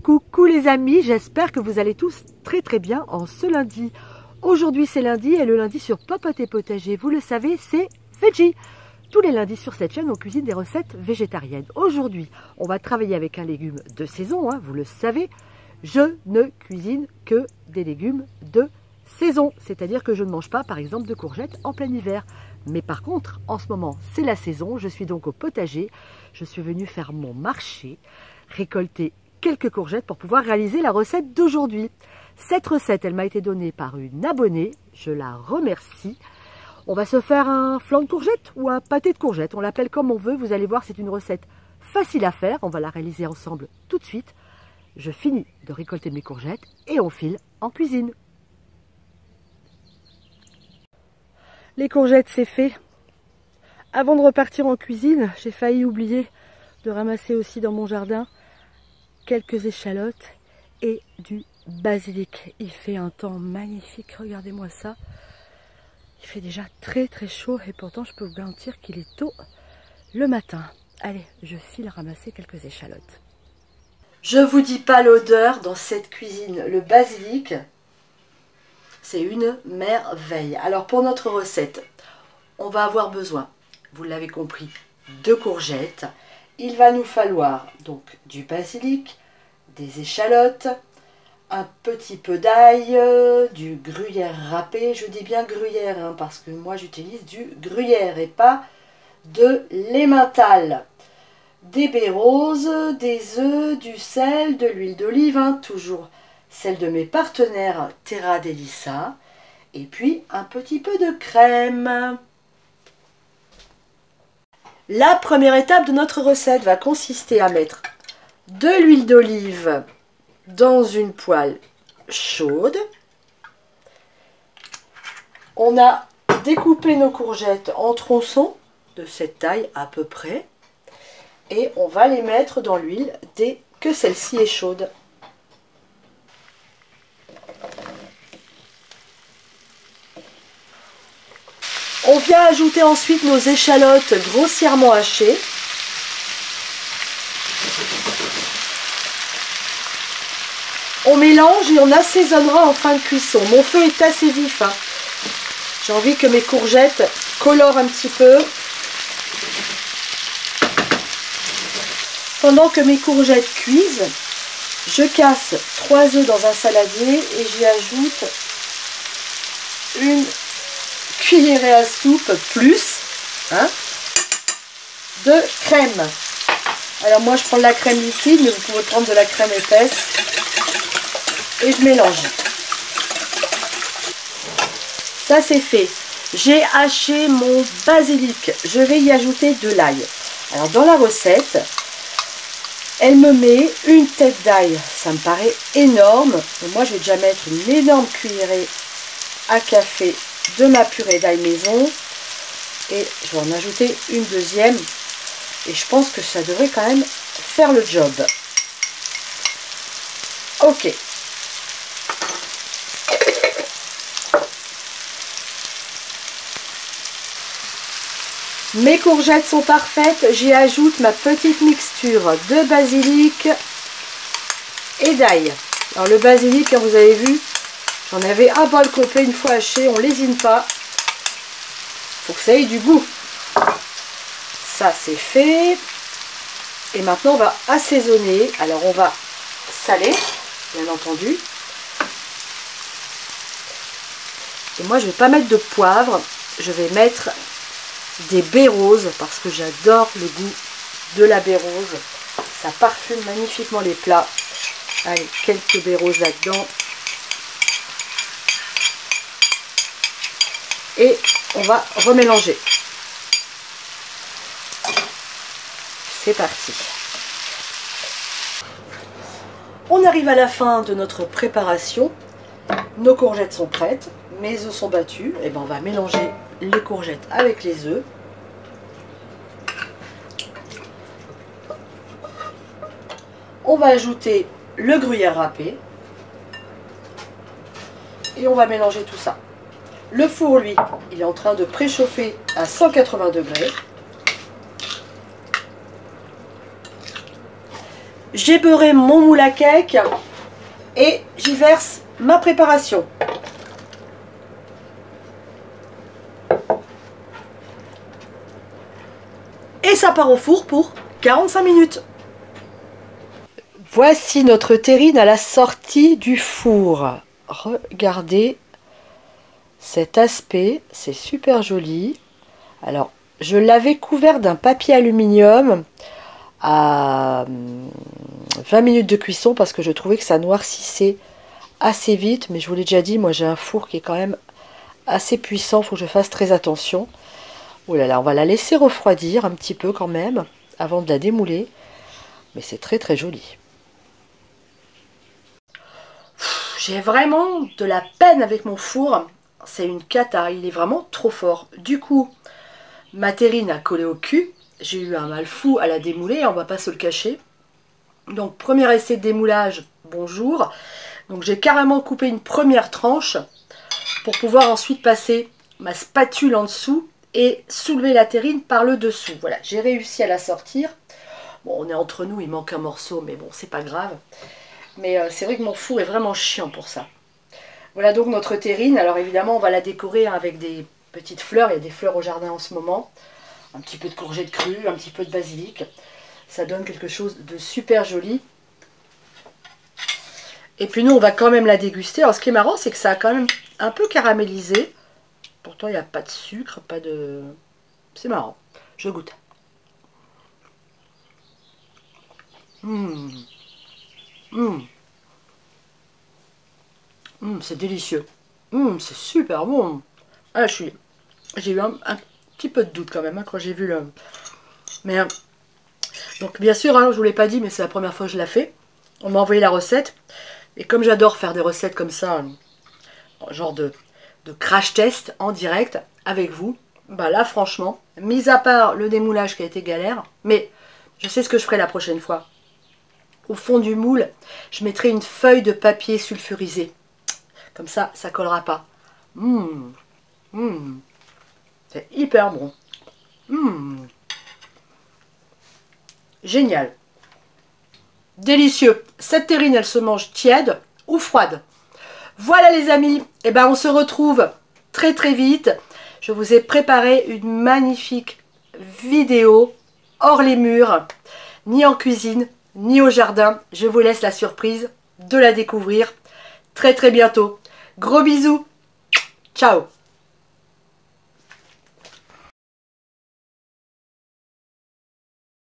Coucou les amis, j'espère que vous allez tous très bien en ce lundi. Aujourd'hui c'est lundi et le lundi sur Popote et Potager, vous le savez, c'est Veggie. Tous les lundis sur cette chaîne, on cuisine des recettes végétariennes. Aujourd'hui, on va travailler avec un légume de saison, vous le savez. Je ne cuisine que des légumes de saison, c'est-à-dire que je ne mange pas par exemple de courgettes en plein hiver. Mais par contre, en ce moment, c'est la saison, je suis donc au potager. Je suis venue faire mon marché, récolter quelques courgettes pour pouvoir réaliser la recette d'aujourd'hui. Cette recette, elle m'a été donnée par une abonnée, je la remercie. On va se faire un flan de courgettes ou un pâté de courgettes, on l'appelle comme on veut. Vous allez voir, c'est une recette facile à faire, on va la réaliser ensemble tout de suite. Je finis de récolter mes courgettes et on file en cuisine. Les courgettes, c'est fait. Avant de repartir en cuisine, j'ai failli oublier de ramasser aussi dans mon jardin quelques échalotes et du basilic. Il fait un temps magnifique, regardez-moi ça. Il fait déjà très chaud et pourtant je peux vous garantir qu'il est tôt le matin. Allez, je file ramasser quelques échalotes. Je vous dis pas l'odeur dans cette cuisine. Le basilic, c'est une merveille. Alors pour notre recette, on va avoir besoin, vous l'avez compris, de courgettes. Il va nous falloir donc du basilic, des échalotes, un petit peu d'ail, du gruyère râpé. Je dis bien gruyère parce que moi j'utilise du gruyère et pas de l'emmental. Des baies roses, des œufs, du sel, de l'huile d'olive, toujours celle de mes partenaires Terra Delissa, et puis un petit peu de crème. La première étape de notre recette va consister à mettre de l'huile d'olive dans une poêle chaude. On a découpé nos courgettes en tronçons de cette taille à peu près et on va les mettre dans l'huile dès que celle-ci est chaude. On vient ajouter ensuite nos échalotes grossièrement hachées. On mélange et on assaisonnera en fin de cuisson. Mon feu est assez vif. J'ai envie que mes courgettes colorent un petit peu. Pendant que mes courgettes cuisent, je casse 3 œufs dans un saladier et j'y ajoute une cuillerée à soupe plus de crème. Alors moi je prends de la crème liquide, mais vous pouvez prendre de la crème épaisse et je mélange. Ça c'est fait. J'ai haché mon basilic. Je vais y ajouter de l'ail. Alors dans la recette, elle me met une tête d'ail. Ça me paraît énorme. Mais moi je vais déjà mettre une énorme cuillerée à café de ma purée d'ail maison et je vais en ajouter une deuxième et je pense que ça devrait quand même faire le job. Ok. Mes courgettes sont parfaites, j'y ajoute ma petite mixture de basilic et d'ail. Alors le basilic, vous avez vu, j'en avais un bol complet une fois haché, on ne lésine pas. Il faut que ça ait du goût. Ça c'est fait. Et maintenant on va assaisonner. Alors on va saler, bien entendu. Et moi je ne vais pas mettre de poivre, je vais mettre des baies roses parce que j'adore le goût de la baie rose. Ça parfume magnifiquement les plats. Allez, quelques baies roses là-dedans. Et on va remélanger. C'est parti. On arrive à la fin de notre préparation. Nos courgettes sont prêtes. Mes œufs sont battus. Et ben on va mélanger les courgettes avec les œufs. On va ajouter le gruyère râpé. Et on va mélanger tout ça. Le four, lui, il est en train de préchauffer à 180 degrés. j'ai beurré mon moule à cake et j'y verse ma préparation. Et ça part au four pour 45 minutes. Voici notre terrine à la sortie du four. Regardez cet aspect, c'est super joli. Alors, je l'avais couvert d'un papier aluminium à 20 minutes de cuisson parce que je trouvais que ça noircissait assez vite. Mais je vous l'ai déjà dit, moi j'ai un four qui est quand même assez puissant, il faut que je fasse très attention. Oh là là, on va la laisser refroidir un petit peu quand même avant de la démouler. Mais c'est très très joli. J'ai vraiment de la peine avec mon four. C'est une cata, il est vraiment trop fort. Du coup, ma terrine a collé au cul. J'ai eu un mal fou à la démouler, on va pas se le cacher. Donc, premier essai de démoulage, bonjour. Donc, j'ai carrément coupé une première tranche pour pouvoir ensuite passer ma spatule en dessous et soulever la terrine par le dessous. Voilà, j'ai réussi à la sortir. Bon, on est entre nous, il manque un morceau, mais bon, c'est pas grave. Mais c'est vrai que mon four est vraiment chiant pour ça. Voilà donc notre terrine. Alors évidemment, on va la décorer avec des petites fleurs. Il y a des fleurs au jardin en ce moment. Un petit peu de courgettes crues, un petit peu de basilic. Ça donne quelque chose de super joli. Et puis nous, on va quand même la déguster. Alors ce qui est marrant, c'est que ça a quand même un peu caramélisé. Pourtant, il n'y a pas de sucre, pas de... C'est marrant. Je goûte. C'est délicieux. C'est super bon. Ah, j'ai eu un petit peu de doute quand même hein, quand j'ai vu le... Mais donc bien sûr, hein, je ne vous l'ai pas dit, mais c'est la première fois que je la fais. On m'a envoyé la recette. Et comme j'adore faire des recettes comme ça, genre de crash test en direct avec vous, bah là franchement, mis à part le démoulage qui a été galère, mais je sais ce que je ferai la prochaine fois. Au fond du moule, je mettrai une feuille de papier sulfurisé. Comme ça, ça collera pas. C'est hyper bon. Génial. Délicieux. Cette terrine, elle se mange tiède ou froide. Voilà les amis. Et ben on se retrouve très très vite. Je vous ai préparé une magnifique vidéo hors les murs, ni en cuisine, ni au jardin. Je vous laisse la surprise de la découvrir très très bientôt. Gros bisous. Ciao.